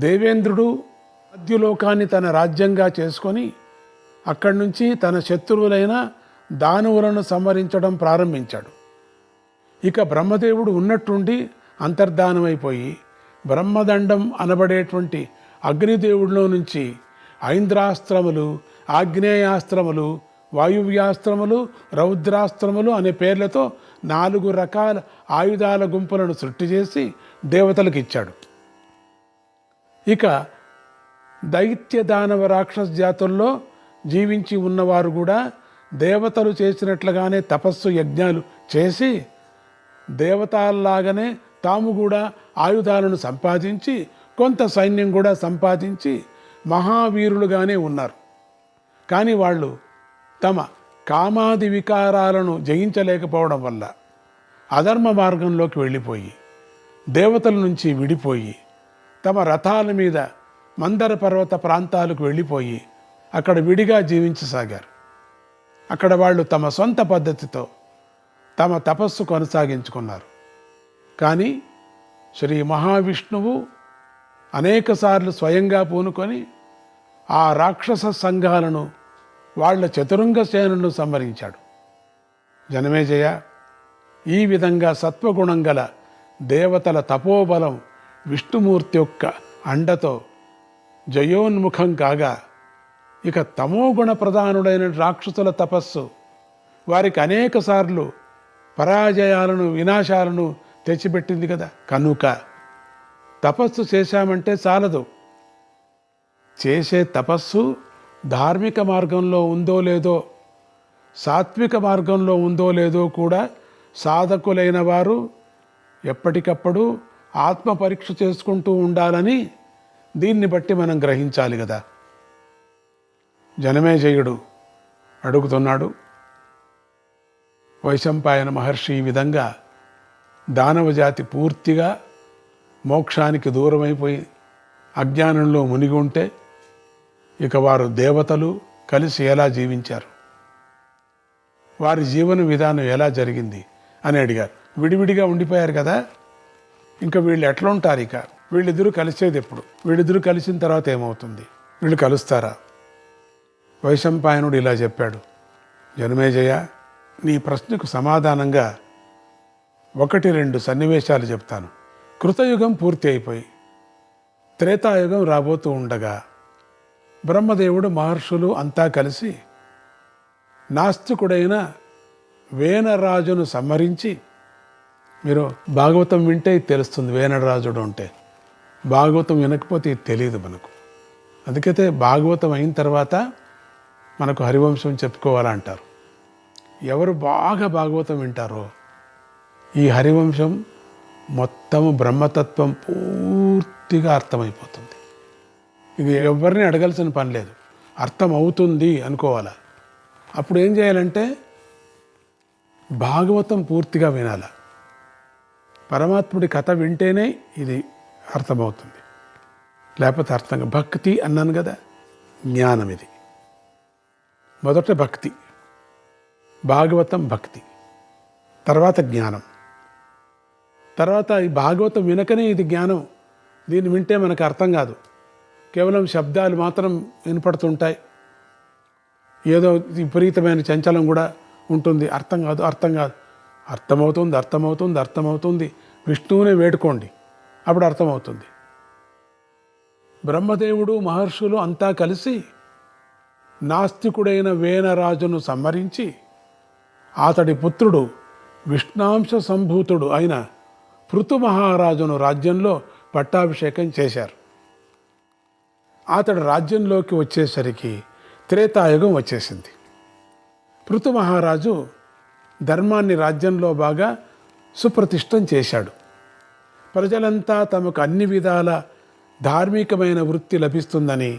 దేవేంద్రుడు మధ్యలోకాన్ని తన రాజ్యంగా చేసుకొని అక్కడి నుంచి తన శత్రువులైన దానవులను సంహరించడం ప్రారంభించాడు. ఇక బ్రహ్మదేవుడు ఉన్నట్టుండి అంతర్ధానమైపోయి బ్రహ్మదండం అనబడేటువంటి అగ్నిదేవుడిలో నుంచి ఐంద్రాస్త్రములు, ఆగ్నేయాస్త్రములు, వాయువ్యాస్త్రములు, రౌద్రాస్త్రములు అనే పేర్లతో 4 రకాల ఆయుధాల గుంపులను సృష్టి చేసి దేవతలకు ఇచ్చాడు. ఇక దైత్య దానవ రాక్షస జాతుల్లో జీవించి ఉన్నవారు కూడా దేవతలు చేసినట్లుగానే తపస్సు యజ్ఞాలు చేసి దేవతల్లాగానే తాము కూడా ఆయుధాలను సంపాదించి కొంత సైన్యం కూడా సంపాదించి మహావీరులుగానే ఉన్నారు. కానీ వాళ్ళు తమ కామాది వికారాలను జయించలేకపోవడం వల్ల అధర్మ మార్గంలోకి వెళ్ళిపోయి దేవతల నుంచి విడిపోయి తమ రథాల మీద మందర పర్వత ప్రాంతాలకు వెళ్ళిపోయి అక్కడ విడిగా జీవించసాగారు. అక్కడ వాళ్ళు తమ సొంత పద్ధతితో తమ తపస్సు కొనసాగించుకున్నారు. కానీ శ్రీ మహావిష్ణువు అనేకసార్లు స్వయంగా పూనుకొని ఆ రాక్షస సంఘాలను వాళ్ళ చతురంగ సేనను సంహరించాడు. జనమేజయ, ఈ విధంగా సత్వగుణం గల దేవతల తపోబలం విష్ణుమూర్తి యొక్క అండతో జయోన్ముఖం కాగా ఇక తమోగుణ ప్రధానుడైన రాక్షసుల తపస్సు వారికి అనేకసార్లు పరాజయాలను, వినాశాలను తెచ్చిపెట్టింది కదా. కనుక తపస్సు చేశామంటే చాలదు. చేసే తపస్సు ధార్మిక మార్గంలో ఉందో లేదో, సాత్విక మార్గంలో ఉందో లేదో కూడా సాధకులైన వారు ఎప్పటికప్పుడు ఆత్మ పరీక్ష చేసుకుంటూ ఉండాలని దీన్ని బట్టి మనం గ్రహించాలి కదా. జనమేజయుడు అడుగుతున్నాడు, వైశంపాయన మహర్షి ఈ విధంగా దానవ జాతి పూర్తిగా మోక్షానికి దూరమైపోయి అజ్ఞానంలో మునిగి ఉంటే ఇక వారు దేవతలు కలిసి ఎలా జీవించారు, వారి జీవన విధానం ఎలా జరిగింది అని అడిగారు. విడివిడిగా ఉండిపోయారు కదా, ఇంకా వీళ్ళు ఎట్లా ఉంటారు? ఇక వీళ్ళిద్దరూ కలిసేది ఎప్పుడు? వీళ్ళిద్దరూ కలిసిన తర్వాత ఏమవుతుంది? వీళ్ళు కలుస్తారా? వైశంపాయనుడు ఇలా చెప్పాడు, జనమేజయ, నీ ప్రశ్నకు సమాధానంగా 1-2 సన్నివేశాలు చెప్తాను. కృతయుగం పూర్తి అయిపోయి త్రేతాయుగం రాబోతూ ఉండగా బ్రహ్మదేవుడు, మహర్షులు అంతా కలిసి నాస్తికుడైన వేనరాజును సంహరించి, మీరు భాగవతం వింటే ఇది తెలుస్తుంది. వేనరాజుడు అంటే భాగవతం వినకపోతే ఇది తెలియదు మనకు. అందుకైతే భాగవతం అయిన తర్వాత మనకు హరివంశం చెప్పుకోవాలంటారు. ఎవరు బాగా భాగవతం వింటారో ఈ హరివంశం మొత్తము బ్రహ్మతత్వం పూర్తిగా అర్థమైపోతుంది. ఇక ఎవరిని అడగాల్సిన పని లేదు, అర్థం అవుతుంది అనుకోవాలా. అప్పుడు ఏం చేయాలంటే భాగవతం పూర్తిగా వినాల. పరమాత్ముడి కథ వింటేనే ఇది అర్థమవుతుంది, లేకపోతే అర్థంగా. భక్తి అన్నాను కదా, జ్ఞానం. ఇది మొదట భక్తి, భాగవతం భక్తి, తర్వాత జ్ఞానం, తర్వాత ఈ భాగవతం వినకనే ఇది జ్ఞానం. దీన్ని వింటే మనకు అర్థం కాదు, కేవలం శబ్దాలు మాత్రం వినపడుతుంటాయి. ఏదో విపరీతమైన చంచలం కూడా ఉంటుంది, అర్థం కాదు. అర్థమవుతుంది. విష్ణువునే వేడుకోండి, అప్పుడు అర్థమవుతుంది. బ్రహ్మదేవుడు, మహర్షులు అంతా కలిసి నాస్తికుడైన వేనరాజును సంహరించి అతడి పుత్రుడు విష్ణాంశ సంభూతుడు అయిన పృథు మహారాజును రాజ్యంలో పట్టాభిషేకం చేశారు. అతడు రాజ్యంలోకి వచ్చేసరికి త్రేతాయుగం వచ్చేసింది. పృథు మహారాజు ధర్మాన్ని రాజ్యంలో బాగా సుప్రతిష్టం చేశాడు. ప్రజలంతా తమకు అన్ని విధాల ధార్మికమైన వృత్తి లభిస్తుందని,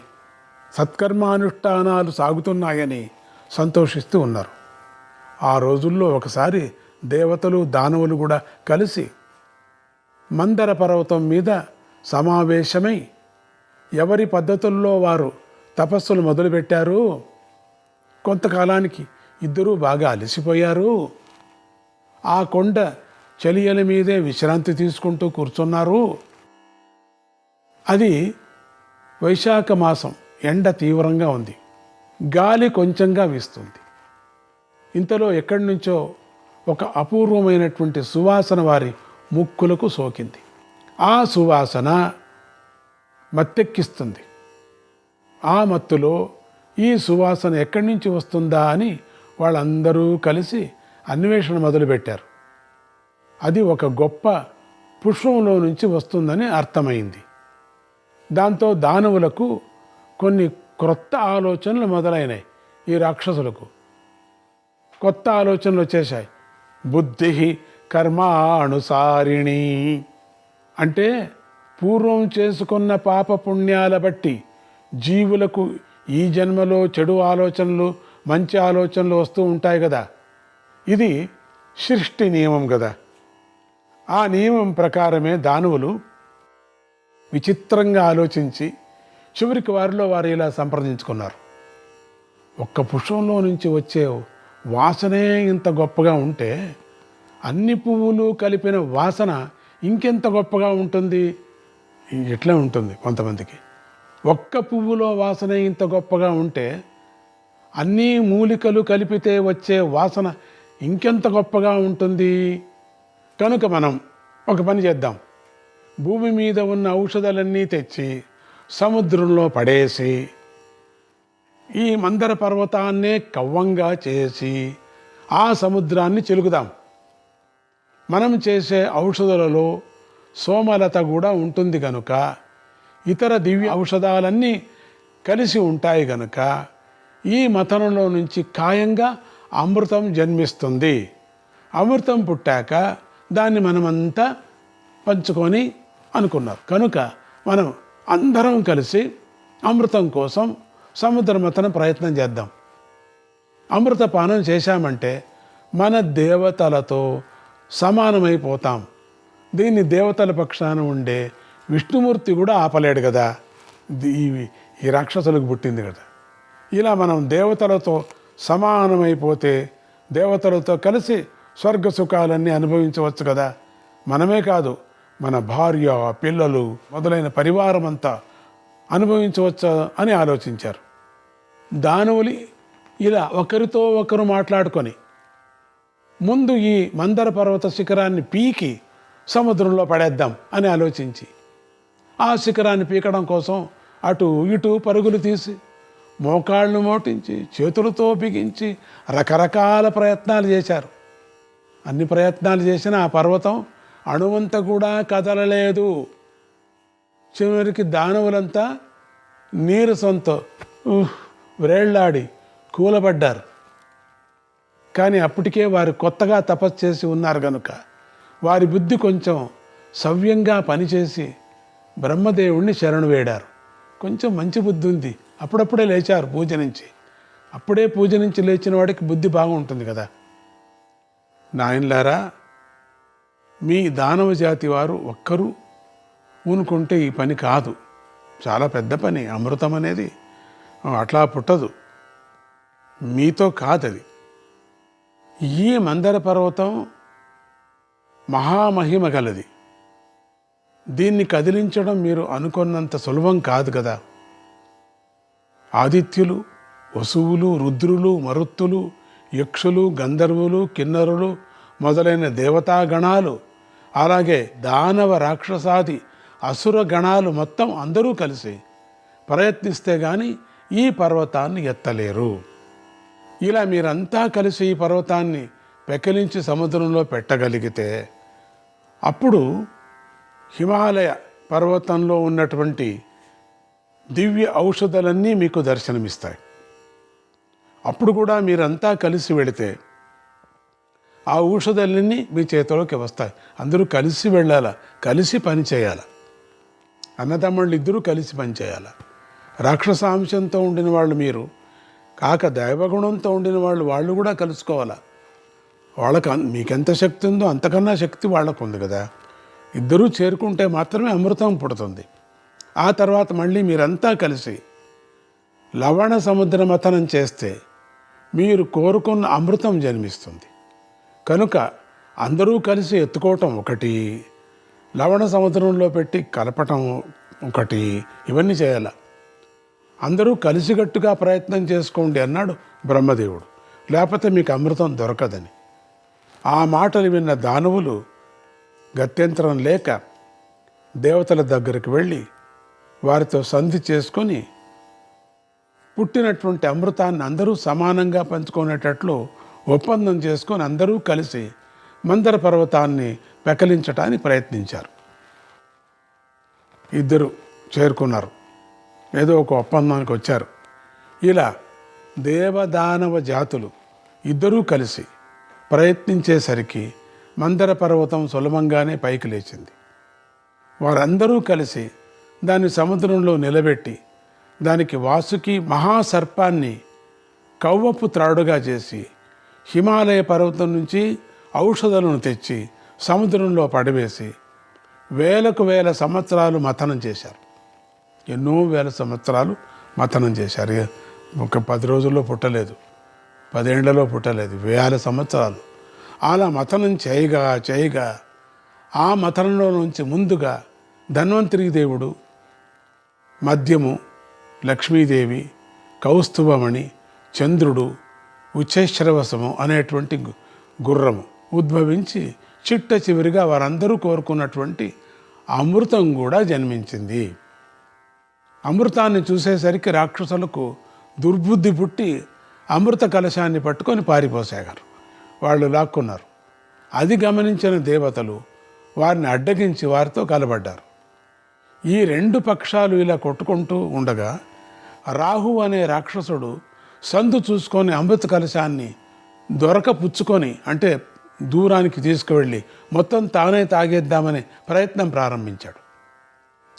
సత్కర్మానుష్ఠానాలు సాగుతున్నాయని సంతోషిస్తూ ఉన్నారు. ఆ రోజుల్లో ఒకసారి దేవతలు, దానవులు కూడా కలిసి మందర పర్వతం మీద సమావేశమై ఎవరి పద్ధతుల్లో వారు తపస్సులు మొదలుపెట్టారు. కొంతకాలానికి ఇద్దరూ బాగా అలసిపోయారు. ఆ కొండ చలియల మీదే విశ్రాంతి తీసుకుంటూ కూర్చున్నారు. అది వైశాఖ మాసం, ఎండ తీవ్రంగా ఉంది, గాలి కొంచెంగా వీస్తుంది. ఇంతలో ఎక్కడి నుంచో ఒక అపూర్వమైనటువంటి సువాసన వారి ముక్కులకు సోకింది. ఆ సువాసన మత్తెక్కిస్తుంది. ఆ మత్తులో ఈ సువాసన ఎక్కడి నుంచి వస్తుందా అని వాళ్ళందరూ కలిసి అన్వేషణ మొదలుపెట్టారు. అది ఒక గొప్ప పుష్పంలో నుంచి వస్తుందని అర్థమైంది. దాంతో దానవులకు కొన్ని క్రొత్త ఆలోచనలు మొదలైనాయి. ఈ రాక్షసులకు కొత్త ఆలోచనలు వచ్చేసాయి. బుద్ధి కర్మానుసారిణి అంటే పూర్వం చేసుకున్న పాపపుణ్యాల బట్టి జీవులకు ఈ జన్మలో చెడు ఆలోచనలు, మంచి ఆలోచనలు వస్తూ ఉంటాయి కదా. ఇది సృష్టి నియమం కదా. ఆ నియమం ప్రకారమే దానవులు విచిత్రంగా ఆలోచించి చివరికి వారిలో వారు ఇలా సంప్రదించుకున్నారు. ఒక్క పుష్పంలో నుంచి వచ్చే వాసనే ఇంత గొప్పగా ఉంటే అన్ని పువ్వులు కలిపిన వాసన ఇంకెంత గొప్పగా ఉంటుంది. ఎట్లా ఉంటుంది కొంతమందికి. ఒక్క పువ్వులో వాసన ఇంత గొప్పగా ఉంటే అన్ని మూలికలు కలిపితే వచ్చే వాసన ఇంకెంత గొప్పగా ఉంటుంది. కనుక మనం ఒక పని చేద్దాం. భూమి మీద ఉన్న ఔషధాలన్నీ తెచ్చి సముద్రంలో పడేసి ఈ మందర పర్వతాన్నే కవ్వంగా చేసి ఆ సముద్రాన్ని చిలుకుదాం. మనం చేసే ఔషధాలలో సోమలత కూడా ఉంటుంది కనుక, ఇతర దివ్య ఔషధాలన్నీ కలిసి ఉంటాయి కనుక ఈ మథనంలో నుంచి ఖాయంగా అమృతం జన్మిస్తుంది. అమృతం పుట్టాక దాన్ని మనమంతా పంచుకొని అనుకున్నారు. కనుక మనం అందరం కలిసి అమృతం కోసం సముద్ర మథన ప్రయత్నం చేద్దాం. అమృతపానం చేశామంటే మన దేవతలతో సమానమైపోతాం. దీన్ని దేవతల పక్షాన ఉండే విష్ణుమూర్తి కూడా ఆపలేడు కదా. ఈ రాక్షసులకు పుట్టింది కదా. ఇలా మనం దేవతలతో సమానమైపోతే దేవతలతో కలిసి స్వర్గ సుఖాలన్నీ అనుభవించవచ్చు కదా. మనమే కాదు, మన భార్య, పిల్లలు మొదలైన పరివారం అంతా అనుభవించవచ్చు అని ఆలోచించారు. దానవులు ఇలా ఒకరితో ఒకరు మాట్లాడుకొని ముందు ఈ మందర పర్వత శిఖరాన్ని పీకి సముద్రంలో పడేద్దాం అని ఆలోచించి ఆ శిఖరాన్ని పీకడం కోసం అటు ఇటు పరుగులు తీసి మోకాళ్ళు మోటించి చేతులతో బిగించి రకరకాల ప్రయత్నాలు చేశారు. అన్ని ప్రయత్నాలు చేసిన ఆ పర్వతం అణువంత కూడా కదలలేదు. చివరికి దానవులంతా నీరసంతో వ్రేళ్లాడి కూలబడ్డారు. కానీ అప్పటికే వారు కొత్తగా తపస్సు చేసి ఉన్నారు కనుక వారి బుద్ధి కొంచెం సవ్యంగా పనిచేసి బ్రహ్మదేవుణ్ణి శరణు వేడారు. కొంచెం మంచి బుద్ధి ఉంది. అప్పుడప్పుడే లేచారు పూజ నుంచి. అప్పుడే పూజ నుంచి లేచిన వాడికి బుద్ధి బాగుంటుంది కదా. నాయనలారా, మీ దానవ జాతి వారు ఒక్కరూ ఊనుకుంటే ఈ పని కాదు. చాలా పెద్ద పని. అమృతం అనేది అట్లా పుట్టదు. మీతో కాదది. ఈ మందర పర్వతం మహామహిమ గలది. దీన్ని కదిలించడం మీరు అనుకున్నంత సులభం కాదు కదా. ఆదిత్యులు, వసువులు, రుద్రులు, మరుత్తులు, యక్షులు, గంధర్వులు, కిన్నరులు మొదలైన దేవతాగణాలు, అలాగే దానవ రాక్షసాది అసుర గణాలు మొత్తం అందరూ కలిసి ప్రయత్నిస్తే కానీ ఈ పర్వతాన్ని ఎత్తలేరు. ఇలా మీరంతా కలిసి ఈ పర్వతాన్ని పెకిలించి సముద్రంలో పెట్టగలిగితే అప్పుడు హిమాలయ పర్వతంలో ఉన్నటువంటి దివ్య ఔషధాలన్నీ మీకు దర్శనమిస్తాయి. అప్పుడు కూడా మీరంతా కలిసి వెళితే ఆ ఔషధాలన్నీ మీ చేతిలోకి వస్తాయి. అందరూ కలిసి వెళ్ళాల, కలిసి పని చేయాల. అన్నదమ్ముళ్ళు ఇద్దరూ కలిసి పనిచేయాల. రాక్షసాంశంతో ఉండిన వాళ్ళు మీరు కాక దైవగుణంతో ఉండిన వాళ్ళు కూడా కలుసుకోవాలా. వాళ్ళకు మీకెంత శక్తి ఉందో అంతకన్నా శక్తి వాళ్ళకు ఉంది కదా. ఇద్దరూ చేరుకుంటే మాత్రమే అమృతం పుడుతుంది. ఆ తర్వాత మళ్ళీ మీరంతా కలిసి లవణ సముద్ర మథనం చేస్తే మీరు కోరుకున్న అమృతం జన్మిస్తుంది. కనుక అందరూ కలిసి ఎత్తుకోవటం ఒకటి, లవణ సముద్రంలో పెట్టి కలపటం ఒకటి, ఇవన్నీ చేయాలి. అందరూ కలిసికట్టుగా ప్రయత్నం చేసుకోండి అన్నాడు బ్రహ్మదేవుడు, లేకపోతే మీకు అమృతం దొరకదని. ఆ మాటలు విన్న దానవులు గత్యంతరం లేక దేవతల దగ్గరికి వెళ్ళి వారితో సంధి చేసుకొని పుట్టినటువంటి అమృతాన్ని అందరూ సమానంగా పంచుకునేటట్లు ఒప్పందం చేసుకొని అందరూ కలిసి మందర పర్వతాన్ని పెకలించటానికి ప్రయత్నించారు. ఇద్దరు చేరుకున్నారు, ఏదో ఒక ఒప్పందానికి వచ్చారు. ఇలా దేవదానవ జాతులు ఇద్దరూ కలిసి ప్రయత్నించేసరికి మందర పర్వతం సులభంగానే పైకి లేచింది. వారందరూ కలిసి దాన్ని సముద్రంలో నిలబెట్టి దానికి వాసుకి మహాసర్పాన్ని కవ్వపు త్రాడుగా చేసి హిమాలయ పర్వతం నుంచి ఔషధాలను తెచ్చి సముద్రంలో పడవేసి వేలకు వేల సంవత్సరాలు మథనం చేశారు. ఎన్నో వేల సంవత్సరాలు మథనం చేశారు. ఒక 10 రోజుల్లో పుట్టలేదు, 10 ఏళ్లలో పుట్టలేదు, వేల సంవత్సరాలు అలా మథనం చేయగా ఆ మథనంలో నుంచి ముందుగా ధన్వంతరి దేవుడు, మద్యము లక్ష్మీదేవి, కౌస్తుభమణి, చంద్రుడు, ఉచ్చేశ్వరవశము అనేటువంటి గుర్రము ఉద్భవించి చిట్ట చివరిగా వారందరూ కోరుకున్నటువంటి అమృతం కూడా జన్మించింది. అమృతాన్ని చూసేసరికి రాక్షసులకు దుర్బుద్ధి పుట్టి అమృత కలశాన్ని పట్టుకొని పారిపోసాగారు. వాళ్ళు లాక్కున్నారు. అది గమనించిన దేవతలు వారిని అడ్డగించి వారితో కలబడ్డారు. ఈ 2 పక్షాలు ఇలా కొట్టుకుంటూ ఉండగా రాహు అనే రాక్షసుడు సందు చూసుకొని అమృత కలశాన్ని పుచ్చుకొని అంటే దూరానికి తీసుకువెళ్ళి మొత్తం తానే తాగేద్దామనే ప్రయత్నం ప్రారంభించాడు.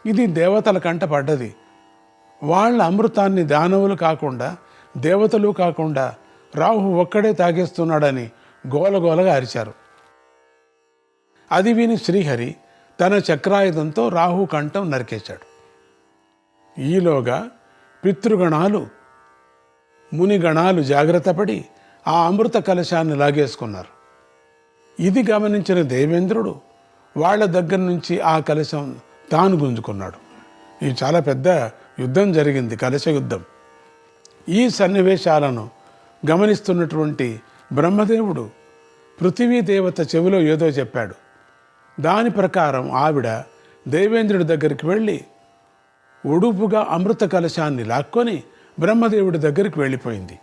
ఇది దేవతల కంట పడ్డది. వాళ్ళ అమృతాన్ని దానవులు కాకుండా దేవతలు కాకుండా రాహు ఒక్కడే తాగేస్తున్నాడని గోలగోలగా అరిచారు. అది విని శ్రీహరి తన చక్రాయుధంతో రాహు కంఠం నరికేశాడు. ఈలోగా పితృగణాలు మునిగణాలు జాగ్రత్తపడి ఆ అమృత కలశాన్ని లాగేసుకున్నారు. ఇది గమనించిన దేవేంద్రుడు వాళ్ళ దగ్గర నుంచి ఆ కలశం తాను గుంజుకున్నాడు. ఇది చాలా పెద్ద యుద్ధం జరిగింది, కలశ యుద్ధం. ఈ సన్నివేశాలను గమనిస్తున్నటువంటి బ్రహ్మదేవుడు పృథివీ దేవత చెవిలో ఏదో చెప్పాడు. దాని ప్రకారం ఆవిడ దేవేంద్రుడి దగ్గరికి వెళ్ళి ఒడుపుగా అమృత కలశాన్ని లాక్కొని బ్రహ్మదేవుడి దగ్గరికి వెళ్ళిపోయింది.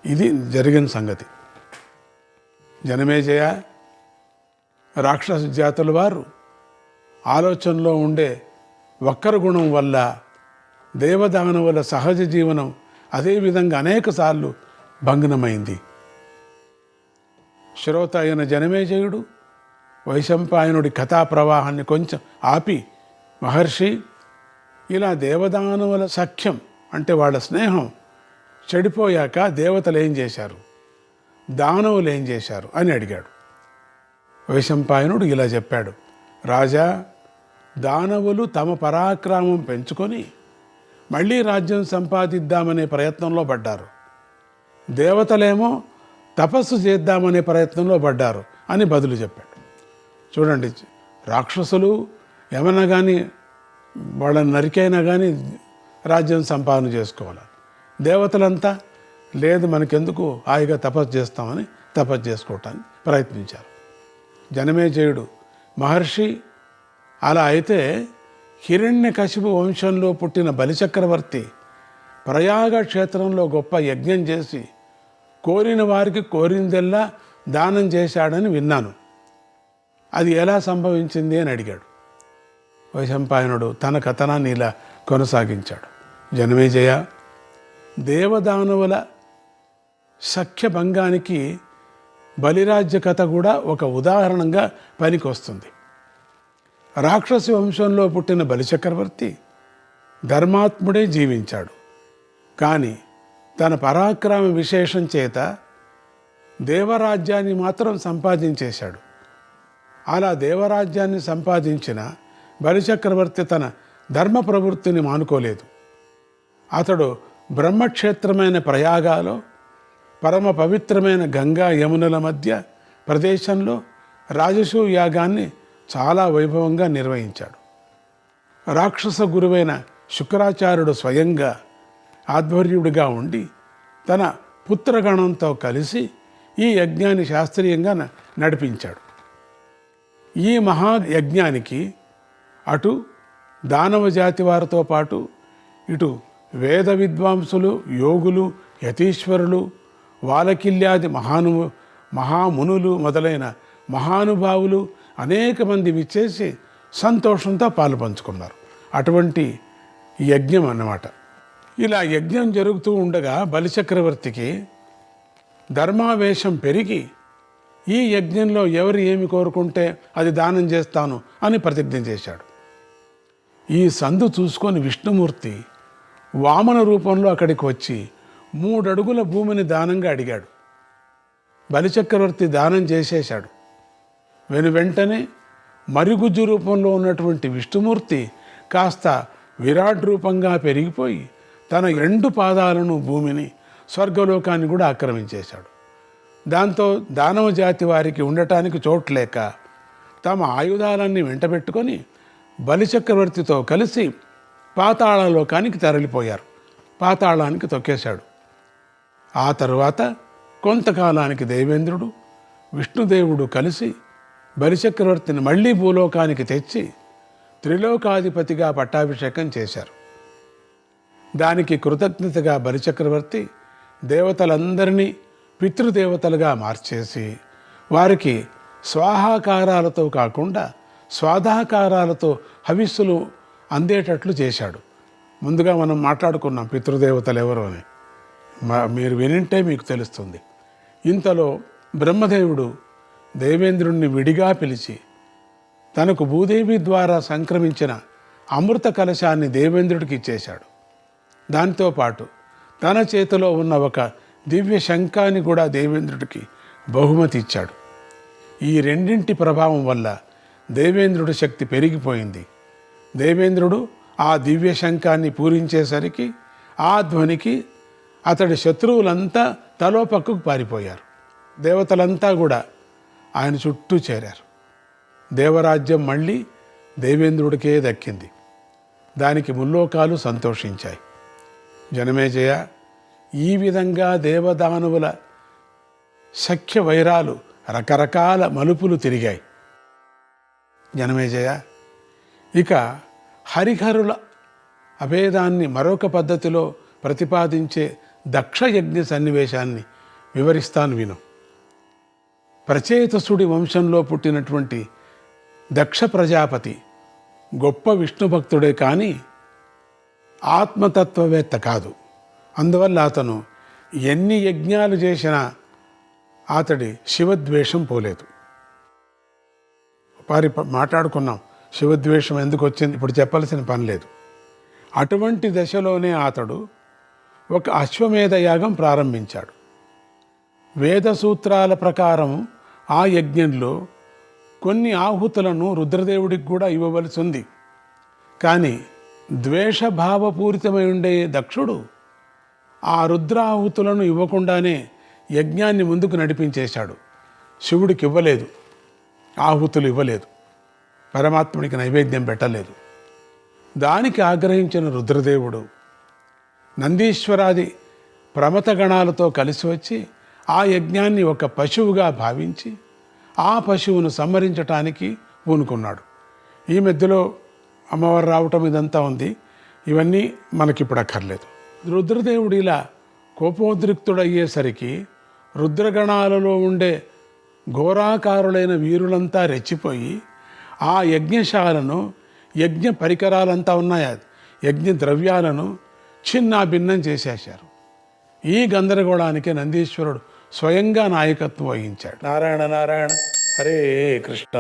ఇది జరిగిన సంగతి. జనమేజయ, రాక్షస జాతుల వారు ఆలోచనలో ఉండే వక్ర గుణం వల్ల దేవదానవుల సహజ జీవనం అదేవిధంగా అనేకసార్లు భంగనమైంది. శ్రోత అయిన జనమేజయుడు వైశంపాయనుడి కథా ప్రవాహాన్ని కొంచెం ఆపి, మహర్షి, ఇలా దేవదానవుల సఖ్యం అంటే వాళ్ళ స్నేహం చెడిపోయాక దేవతలు ఏం చేశారు, దానవులు ఏం చేశారు అని అడిగాడు. వైశంపాయనుడు ఇలా చెప్పాడు, రాజా, దానవులు తమ పరాక్రమం పెంచుకొని మళ్ళీ రాజ్యం సంపాదిద్దామనే ప్రయత్నంలో పడ్డారు. దేవతలేమో తపస్సు చేద్దామనే ప్రయత్నంలో పడ్డారు అని బదులు చెప్పాడు. చూడండి, రాక్షసులు ఏమన్నా కానీ వాళ్ళని నరికైనా కానీ రాజ్యం సంపాదన చేసుకోవాలి. దేవతలంతా లేదు, మనకెందుకు, హాయిగా తపస్సు చేస్తామని తపస్సు చేసుకోవటానికి ప్రయత్నించారు. జనమేజయుడు, మహర్షి, అలా అయితే హిరణ్యకశిపు వంశంలో పుట్టిన బలిచక్రవర్తి ప్రయాగ క్షేత్రంలో గొప్ప యజ్ఞం చేసి కోరిన వారికి కోరిందెల్లా దానం చేశాడని విన్నాను. అది ఎలా సంభవించింది అని అడిగాడు. వైశంపాయనుడు తన కథనాన్ని ఇలా కొనసాగించాడు. జనమేజయ, దేవదానవుల సఖ్యభంగానికి బలిరాజ్య కథ కూడా ఒక ఉదాహరణగా పనికొస్తుంది. రాక్షస వంశంలో పుట్టిన బలిచక్రవర్తి ధర్మాత్ముడే జీవించాడు. కానీ తన పరాక్రమ విశేషం చేత దేవరాజ్యాన్ని మాత్రం సంపాదించేశాడు. అలా దేవరాజ్యాన్ని సంపాదించిన బలిచక్రవర్తి తన ధర్మ ప్రవృత్తిని మానుకోలేదు. అతడు బ్రహ్మక్షేత్రమైన ప్రయాగాలో పరమ పవిత్రమైన గంగా యమునల మధ్య ప్రదేశంలో రాజసూ యాగాన్ని చాలా వైభవంగా నిర్వహించాడు. రాక్షస గురువైన శుక్రాచార్యుడు స్వయంగా ఆధ్వర్యుడిగా ఉండి తన పుత్రగణంతో కలిసి ఈ యజ్ఞాన్ని శాస్త్రీయంగా నడిపించాడు. ఈ మహాయజ్ఞానికి అటు దానవ జాతి వారితో పాటు ఇటు వేద విద్వాంసులు, యోగులు, యతీశ్వరులు, వాలకిల్యాది మహామునులు మొదలైన మహానుభావులు అనేక మంది విచ్చేసి సంతోషంతో పాలు పంచుకున్నారు. అటువంటి యజ్ఞం అన్నమాట. ఇలా యజ్ఞం జరుగుతూ ఉండగా బలిచక్రవర్తికి ధర్మావేశం పెరిగి ఈ యజ్ఞంలో ఎవరు ఏమి కోరుకుంటే అది దానం చేస్తాను అని ప్రతిజ్ఞ చేశాడు. ఈ సందు చూసుకొని విష్ణుమూర్తి వామన రూపంలో అక్కడికి వచ్చి 3 అడుగుల భూమిని దానంగా అడిగాడు. బలిచక్రవర్తి దానం చేసేశాడు. వెంటనే మరుగుజ్జు రూపంలో ఉన్నటువంటి విష్ణుమూర్తి కాస్త విరాట్ రూపంగా పెరిగిపోయి తన 2 పాదాలను భూమిని స్వర్గలోకాన్ని కూడా ఆక్రమించేశాడు. దాంతో దానవ జాతి వారికి ఉండటానికి చోట్లేక తమ ఆయుధాలన్నీ వెంటబెట్టుకొని బలిచక్రవర్తితో కలిసి పాతాళలోకానికి తరలిపోయారు. పాతాళానికి తొక్కేశాడు. ఆ తరువాత కొంతకాలానికి దేవేంద్రుడు, విష్ణుదేవుడు కలిసి బలిచక్రవర్తిని మళ్ళీ భూలోకానికి తెచ్చి త్రిలోకాధిపతిగా పట్టాభిషేకం చేశారు. దానికి కృతజ్ఞతగా బలిచక్రవర్తి దేవతలందరినీ పితృదేవతలుగా మార్చేసి వారికి స్వాహాకారాలతో కాకుండా స్వాదాకారాలతో హవిస్సులు అందేటట్లు చేశాడు. ముందుగా మనం మాట్లాడుకున్నాం పితృదేవతలు ఎవరు అని. మీరు వినింటే మీకు తెలుస్తుంది. ఇంతలో బ్రహ్మదేవుడు దేవేంద్రుణ్ణి విడిగా పిలిచి తనకు భూదేవి ద్వారా సంక్రమించిన అమృత కలశాన్ని దేవేంద్రుడికి ఇచ్చేశాడు. దాంతోపాటు తన చేతిలో ఉన్న ఒక దివ్య శంఖాన్ని కూడా దేవేంద్రుడికి బహుమతి ఇచ్చాడు. ఈ రెండింటి ప్రభావం వల్ల దేవేంద్రుడి శక్తి పెరిగిపోయింది. దేవేంద్రుడు ఆ దివ్య శంఖాన్ని పూరించేసరికి ఆ ధ్వనికి అతడి శత్రువులంతా తలో పక్కకు పారిపోయారు. దేవతలంతా కూడా ఆయన చుట్టూ చేరారు. దేవరాజ్యం మళ్ళీ దేవేంద్రుడికే దక్కింది. దానికి ముల్లోకాలు సంతోషించాయి. జనమేజయ, ఈ విధంగా దేవదానవుల సఖ్య వైరాలు రకరకాల మలుపులు తిరిగాయి. జనమేజయ, ఇక హరిహరుల అభేదాన్ని మరొక పద్ధతిలో ప్రతిపాదించే దక్షయజ్ఞ సన్నివేశాన్ని వివరిస్తాను విను. ప్రచేతసుడి వంశంలో పుట్టినటువంటి దక్ష ప్రజాపతి గొప్ప విష్ణు భక్తుడే కానీ ఆత్మతత్వవేత్త కాదు. అందువల్ల అతను ఎన్ని యజ్ఞాలు చేసినా అతడి శివద్వేషం పోలేదు. మాట్లాడుకున్నాం శివద్వేషం ఎందుకు వచ్చింది, ఇప్పుడు చెప్పాల్సిన పని లేదు. అటువంటి దశలోనే అతడు ఒక అశ్వమేధ యాగం ప్రారంభించాడు. వేద సూత్రాల ప్రకారం ఆ యజ్ఞంలో కొన్ని ఆహుతులను రుద్రదేవుడికి కూడా ఇవ్వవలసి ఉంది. కానీ ద్వేషభావపూరితమై ఉండే దక్షుడు ఆ రుద్రాహుతులను ఇవ్వకుండానే యజ్ఞాన్ని ముందుకు నడిపించేశాడు. శివుడికి ఇవ్వలేదు, ఆహుతులు ఇవ్వలేదు, పరమాత్ముడికి నైవేద్యం పెట్టలేదు. దానికి ఆగ్రహించిన రుద్రదేవుడు నందీశ్వరాది ప్రమథగణాలతో కలిసి వచ్చి ఆ యజ్ఞాన్ని ఒక పశువుగా భావించి ఆ పశువును సంహరించటానికి పూనుకున్నాడు. ఈ మధ్యలో అమ్మవారు రావటం ఇదంతా ఉంది. ఇవన్నీ మనకిప్పుడు అక్కర్లేదు. రుద్రదేవుడు ఇలా కోపోద్రిక్తుడయ్యేసరికి రుద్రగణాలలో ఉండే ఘోరాకారులైన వీరులంతా రెచ్చిపోయి ఆ యజ్ఞశాలను, యజ్ఞ పరికరాలంతా ఉన్నాయి, యజ్ఞ ద్రవ్యాలను చిన్నా భిన్నం చేసేశారు. ఈ గందరగోళానికి నందీశ్వరుడు స్వయంగా నాయకత్వం వహించాడు. నారాయణ నారాయణ, హరే కృష్ణ.